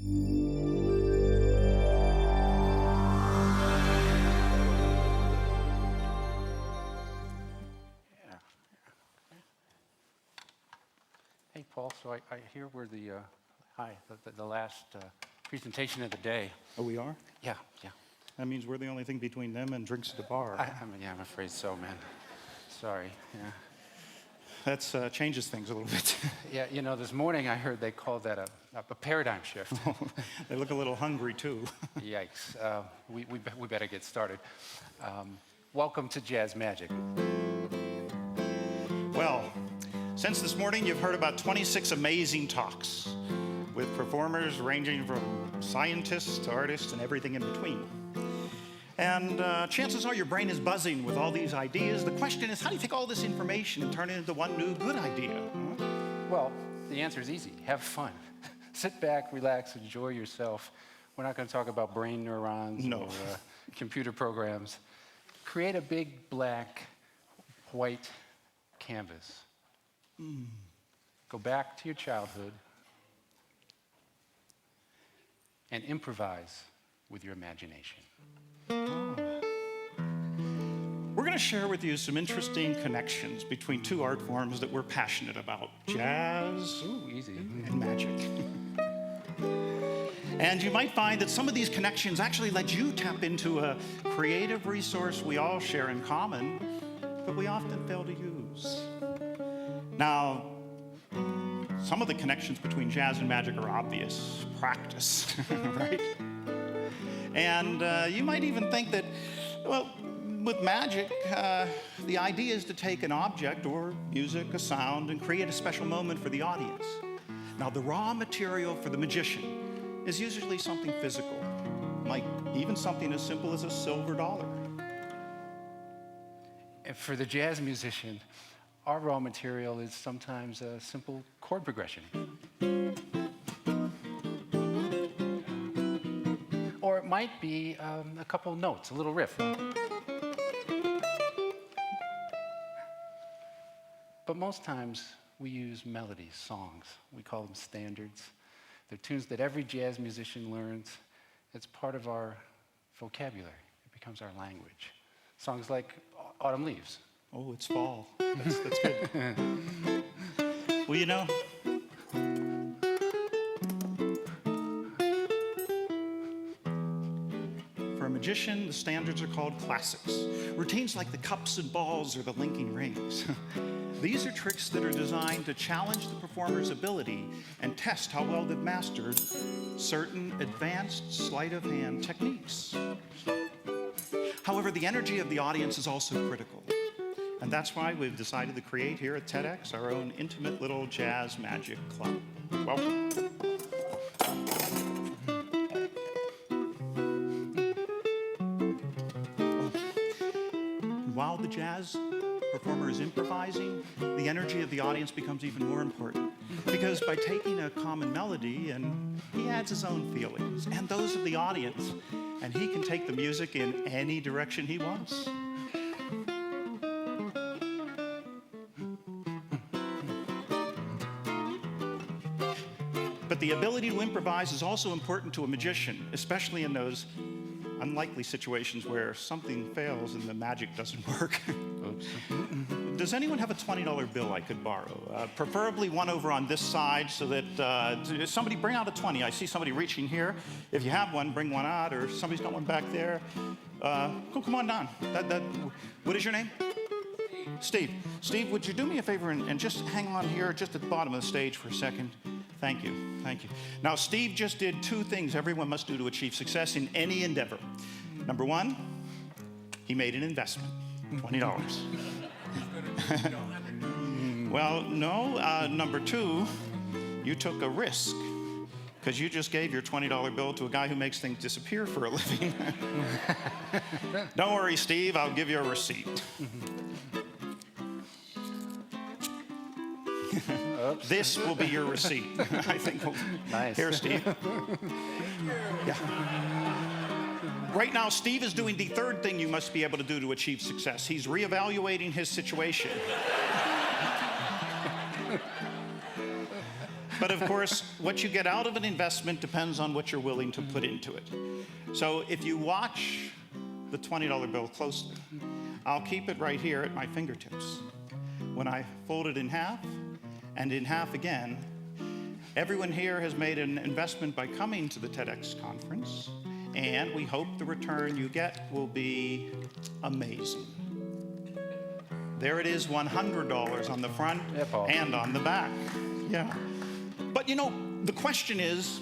Hey, Paul, so I hear we're the last presentation of the day. Oh, we are? Yeah. That means we're the only thing between them and drinks at the bar. I'm afraid so, man. Sorry, yeah. That changes things a little bit. Yeah, this morning I heard they called that a paradigm shift. They look a little hungry, too. Yikes. We better get started. Welcome to Jazz Magic. Well, since this morning, you've heard about 26 amazing talks with performers ranging from scientists to artists and everything in between. And chances are your brain is buzzing with all these ideas. The question is, how do you take all this information and turn it into one new good idea? Huh? Well, the answer is easy. Have fun. Sit back, relax, enjoy yourself. We're not going to talk about brain neurons or computer programs. Create a big black, white canvas. Go back to your childhood and improvise with your imagination. We're going to share with you some interesting connections between two art forms that we're passionate about, jazz and magic. And you might find that some of these connections actually let you tap into a creative resource we all share in common, but we often fail to use. Now, some of the connections between jazz and magic are obvious. Practice, right? And you might even think that, well, with magic, the idea is to take an object or music, a sound, and create a special moment for the audience. Now, the raw material for the magician is usually something physical, like even something as simple as a silver dollar. And for the jazz musician, our raw material is sometimes a simple chord progression. Or it might be a couple notes, a little riff. But most times we use melodies, songs. We call them standards. They're tunes that every jazz musician learns. It's part of our vocabulary. It becomes our language. Songs like Autumn Leaves. Oh, it's fall. That's good. Well, you know, for a magician, the standards are called classics. Routines like the cups and balls or the linking rings. These are tricks that are designed to challenge the performer's ability and test how well they've mastered certain advanced sleight-of-hand techniques. However, the energy of the audience is also critical. And that's why we've decided to create here at TEDx our own intimate little jazz magic club. Welcome. While the jazz performer is improvising, the energy of the audience becomes even more important. Because by taking a common melody, and he adds his own feelings and those of the audience, and he can take the music in any direction he wants. But the ability to improvise is also important to a magician, especially in those unlikely situations where something fails and the magic doesn't work. Oops. Does anyone have a $20 bill I could borrow? Preferably one over on this side so that somebody bring out a 20. I see somebody reaching here. If you have one, bring one out, or somebody's got one back there. Come on down. What is your name? Steve. Steve, would you do me a favor and just hang on here just at the bottom of the stage for a second? Thank you. Now, Steve just did two things everyone must do to achieve success in any endeavor. Number one, he made an investment, $20. Well, no. Number two, you took a risk, because you just gave your $20 bill to a guy who makes things disappear for a living. Don't worry, Steve, I'll give you a receipt. This will be your receipt. I think. Nice. Here, Steve. Yeah. Right now, Steve is doing the third thing you must be able to do to achieve success. He's reevaluating his situation. But of course, what you get out of an investment depends on what you're willing to put into it. So if you watch the $20 bill closely, I'll keep it right here at my fingertips. When I fold it in half and in half again, everyone here has made an investment by coming to the TEDx conference, and we hope the return you get will be amazing. There it is, $100 on the front and on the back. Yeah. But you know, the question is,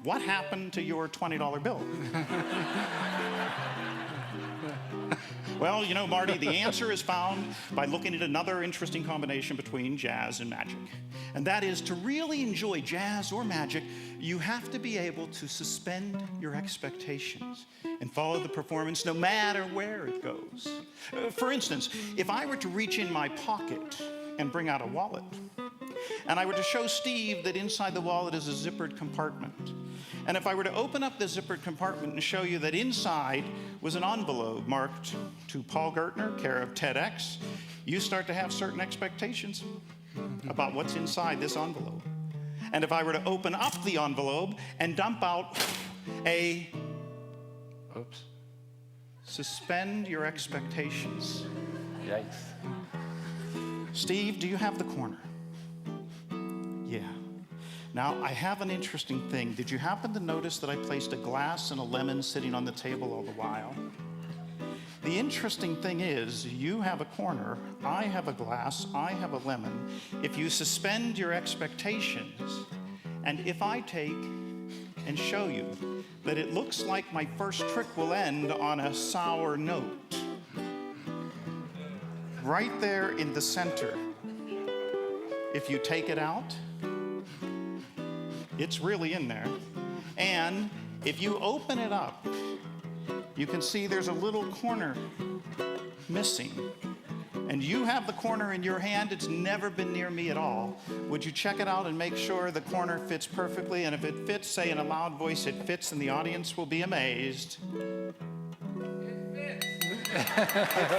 what happened to your $20 bill? Well, you know, Marty, the answer is found by looking at another interesting combination between jazz and magic. And that is, to really enjoy jazz or magic, you have to be able to suspend your expectations and follow the performance no matter where it goes. For instance, if I were to reach in my pocket and bring out a wallet, and I were to show Steve that inside the wallet is a zippered compartment, and if I were to open up the zippered compartment and show you that inside was an envelope marked to Paul Gertner, care of TEDx, you start to have certain expectations about what's inside this envelope. And if I were to open up the envelope and dump out a suspend your expectations. Yikes. Steve, do you have the corner? Yeah. Now, I have an interesting thing. Did you happen to notice that I placed a glass and a lemon sitting on the table all the while? The interesting thing is, you have a corner, I have a glass, I have a lemon. If you suspend your expectations, and if I take and show you that it looks like my first trick will end on a sour note, right there in the center, if you take it out, it's really in there. And if you open it up, you can see there's a little corner missing. And you have the corner in your hand. It's never been near me at all. Would you check it out and make sure the corner fits perfectly? And if it fits, say in a loud voice, it fits, and the audience will be amazed. It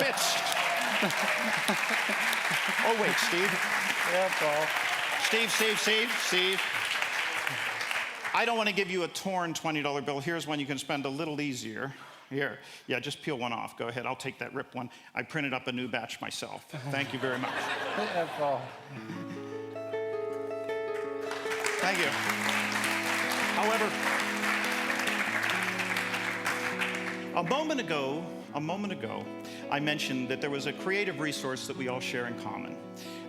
fits. Oh, wait, Steve. Yeah, Paul. Steve. I don't want to give you a torn $20 bill. Here's one you can spend a little easier. Here. Yeah, just peel one off. Go ahead. I'll take that ripped one. I printed up a new batch myself. Thank you very much. Yeah, Paul. Thank you. However, a moment ago, I mentioned that there was a creative resource that we all share in common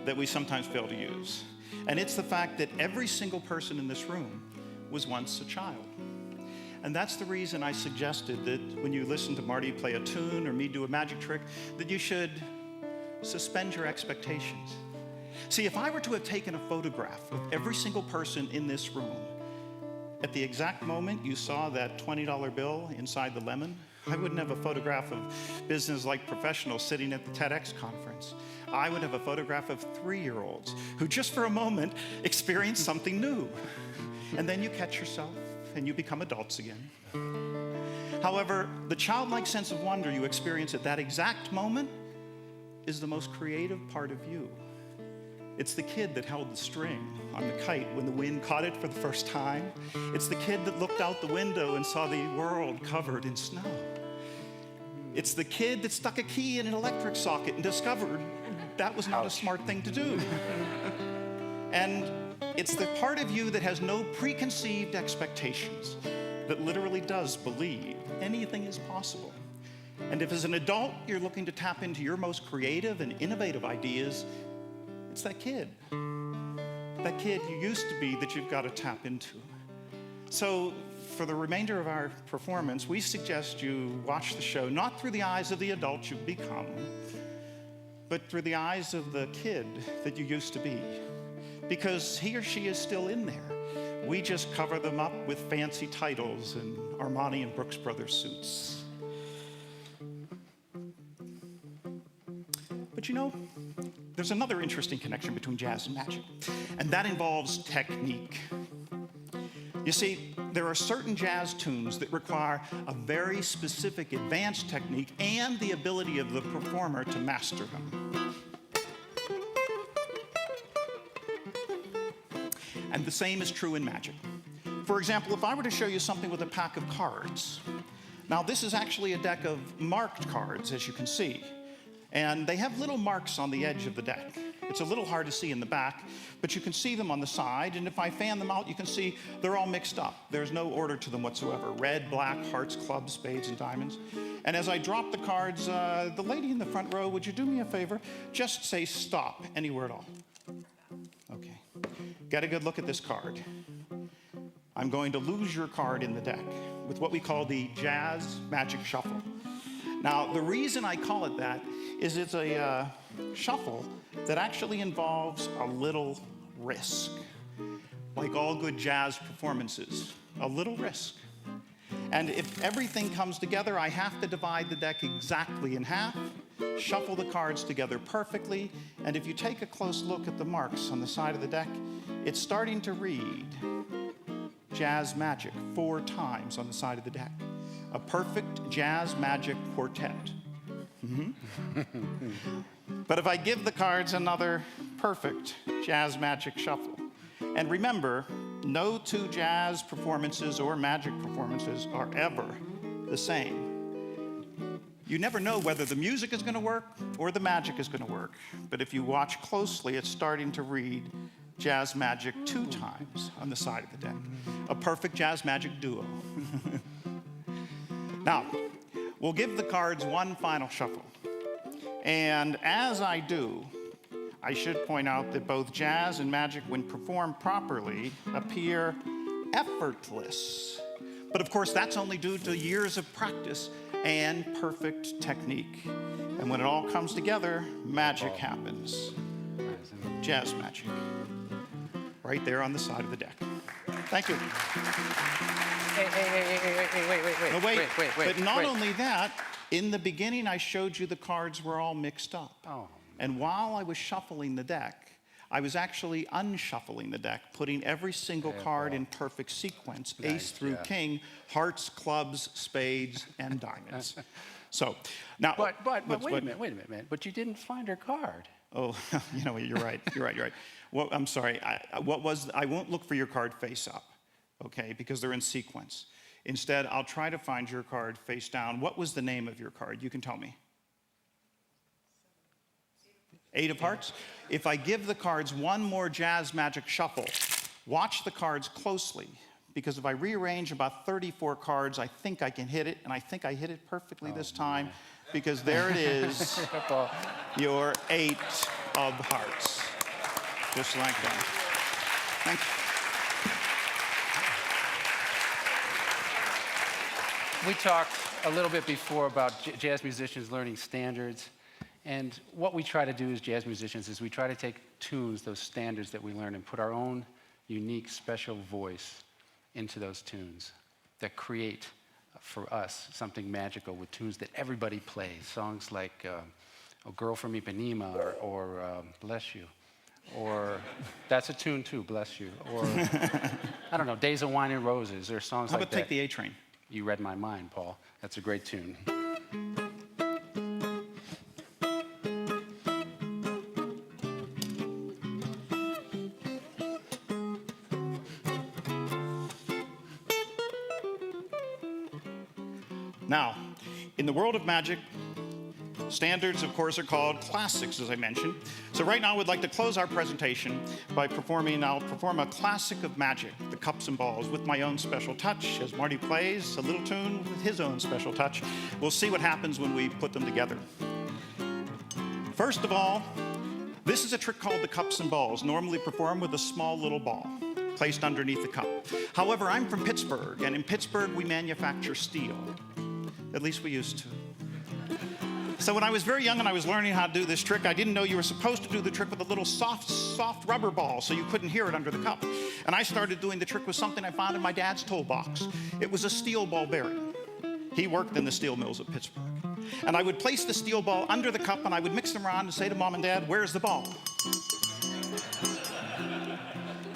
that we sometimes fail to use. And it's the fact that every single person in this room was once a child. And that's the reason I suggested that when you listen to Marty play a tune or me do a magic trick, that you should suspend your expectations. See, if I were to have taken a photograph of every single person in this room, at the exact moment you saw that $20 bill inside the lemon, I wouldn't have a photograph of business-like professionals sitting at the TEDx conference. I would have a photograph of 3-year-olds who just for a moment experienced something new. And then you catch yourself and you become adults again. However, the childlike sense of wonder you experience at that exact moment is the most creative part of you. It's the kid that held the string on the kite when the wind caught it for the first time. It's the kid that looked out the window and saw the world covered in snow. It's the kid that stuck a key in an electric socket and discovered that was not a smart thing to do. And it's the part of you that has no preconceived expectations, that literally does believe anything is possible. And if as an adult you're looking to tap into your most creative and innovative ideas, it's that kid you used to be that you've got to tap into. So for the remainder of our performance, we suggest you watch the show not through the eyes of the adult you've become, but through the eyes of the kid that you used to be. Because he or she is still in there. We just cover them up with fancy titles and Armani and Brooks Brothers suits. But you know, there's another interesting connection between jazz and magic, and that involves technique. You see, there are certain jazz tunes that require a very specific advanced technique and the ability of the performer to master them. the same is true in magic. For example, if I were to show you something with a pack of cards, now this is actually a deck of marked cards, as you can see, and they have little marks on the edge of the deck. It's a little hard to see in the back, but you can see them on the side, and if I fan them out, you can see they're all mixed up. There's no order to them whatsoever. Red, black, hearts, clubs, spades, and diamonds. And as I drop the cards, the lady in the front row, would you do me a favor? Just say stop anywhere at all. Okay. Get a good look at this card. I'm going to lose your card in the deck with what we call the Jazz Magic Shuffle. Now, the reason I call it that is it's a shuffle that actually involves a little risk. Like all good jazz performances, a little risk. And if everything comes together, I have to divide the deck exactly in half, shuffle the cards together perfectly, and if you take a close look at the marks on the side of the deck, it's starting to read Jazz Magic 4 times on the side of the deck. A perfect jazz magic quartet. But if I give the cards another perfect jazz magic shuffle, and remember, no 2 jazz performances or magic performances are ever the same. You never know whether the music is going to work or the magic is going to work. But if you watch closely, it's starting to read Jazz Magic 2 times on the side of the deck. A perfect jazz magic duo. Now, we'll give the cards one final shuffle. And as I do, I should point out that both jazz and magic, when performed properly, appear effortless. But of course, that's only due to years of practice and perfect technique. And when it all comes together, magic happens. Jazz magic. Right there on the side of the deck. Thank you. Hey, wait. But not only that, in the beginning, I showed you the cards were all mixed up. Oh. And while I was shuffling the deck, I was actually unshuffling the deck, putting every single card in perfect sequence, ace through king, hearts, clubs, spades, and diamonds. So, now... But wait a minute, man. But you didn't find her card. Oh, you know what, you're right. Well, I'm sorry, I won't look for your card face up, okay, because they're in sequence. Instead, I'll try to find your card face down. What was the name of your card? You can tell me. 8 of hearts? If I give the cards one more jazz magic shuffle, watch the cards closely, because if I rearrange about 34 cards, I think I can hit it, and I think I hit it perfectly this time, because there it is, your 8 of hearts. Just like that. Thank you. We talked a little bit before about jazz musicians learning standards. And what we try to do as jazz musicians is we try to take tunes, those standards that we learn, and put our own unique, special voice into those tunes that create, for us, something magical with tunes that everybody plays. Songs like "Oh Girl from Ipanema" or "Bless You." Or, that's a tune too, "Bless You." Or, I don't know, "Days of Wine and Roses," or songs like that. How about "Take the A Train"? You read my mind, Paul. That's a great tune. Now, in the world of magic, standards, of course, are called classics, as I mentioned. So right now, we'd like to close our presentation by I'll perform a classic of magic, the Cups and Balls, with my own special touch. As Marty plays a little tune with his own special touch, we'll see what happens when we put them together. First of all, this is a trick called the Cups and Balls, normally performed with a small little ball placed underneath the cup. However, I'm from Pittsburgh, and in Pittsburgh, we manufacture steel. At least we used to. So when I was very young and I was learning how to do this trick, I didn't know you were supposed to do the trick with a little soft rubber ball so you couldn't hear it under the cup. And I started doing the trick with something I found in my dad's toolbox. It was a steel ball bearing. He worked in the steel mills of Pittsburgh. And I would place the steel ball under the cup and I would mix them around and say to Mom and Dad, "Where's the ball?"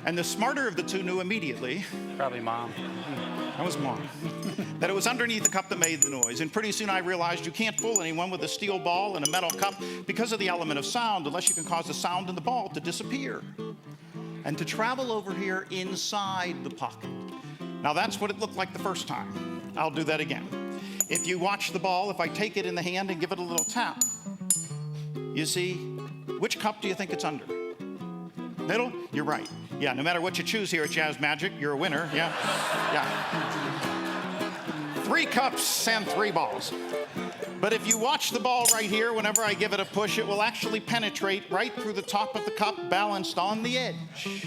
And the smarter of the two knew immediately. Probably Mom. That was Mom. That it was underneath the cup that made the noise. And pretty soon I realized you can't fool anyone with a steel ball and a metal cup because of the element of sound, unless you can cause the sound in the ball to disappear. and to travel over here inside the pocket. Now that's what it looked like the first time. I'll do that again. If you watch the ball, if I take it in the hand and give it a little tap, you see, which cup do you think it's under? Middle? You're right. Yeah, no matter what you choose here at Jazz Magic, you're a winner. Yeah, yeah. 3 cups and 3 balls. But if you watch the ball right here, whenever I give it a push, it will actually penetrate right through the top of the cup, balanced on the edge.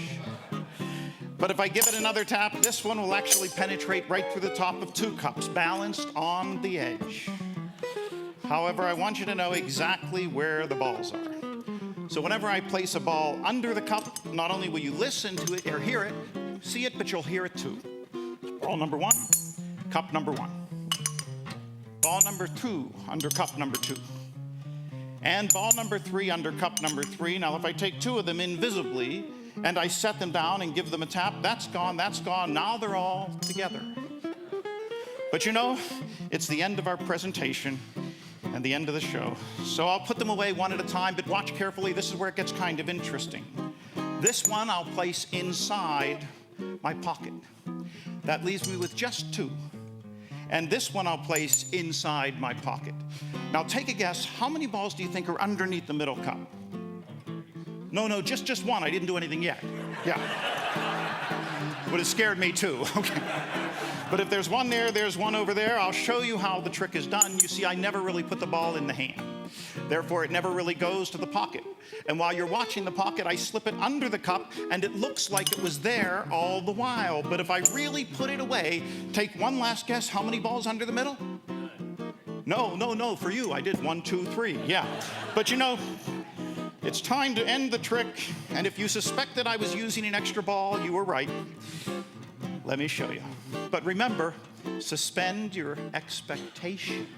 But if I give it another tap, this one will actually penetrate right through the top of 2 cups, balanced on the edge. However, I want you to know exactly where the balls are. So whenever I place a ball under the cup, not only will you listen to it or hear it, see it, but you'll hear it too. Ball number 1, cup number 1. Ball number 2 under cup number 2. And ball number 3 under cup number 3. Now, if I take 2 of them invisibly and I set them down and give them a tap, that's gone, that's gone. Now they're all together. But you know, it's the end of our presentation and the end of the show. So I'll put them away one at a time, but watch carefully. This is where it gets kind of interesting. This one I'll place inside my pocket. That leaves me with just 2. And this one I'll place inside my pocket. Now take a guess, how many balls do you think are underneath the middle cup? No, just 1. I didn't do anything yet. Yeah. Would have scared me too. Okay. But if there's 1 there, there's 1 over there. I'll show you how the trick is done. You see, I never really put the ball in the hand. Therefore, it never really goes to the pocket. And while you're watching the pocket, I slip it under the cup, and it looks like it was there all the while. But if I really put it away, take one last guess, how many balls under the middle? No, for you, I did 1, 2, 3, yeah. But you know, it's time to end the trick, and if you suspected I was using an extra ball, you were right. Let me show you. But remember, suspend your expectations.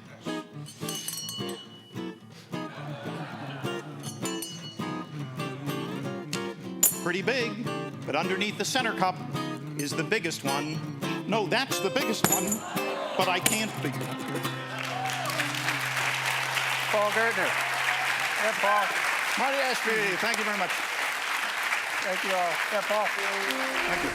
Pretty big, but underneath the center cup is the biggest one. No, that's the biggest one, but I can't be. Paul Gertner. Yeah, Paul. Marty Ashby, thank you very much. Thank you all. Yeah, Paul. Thank you.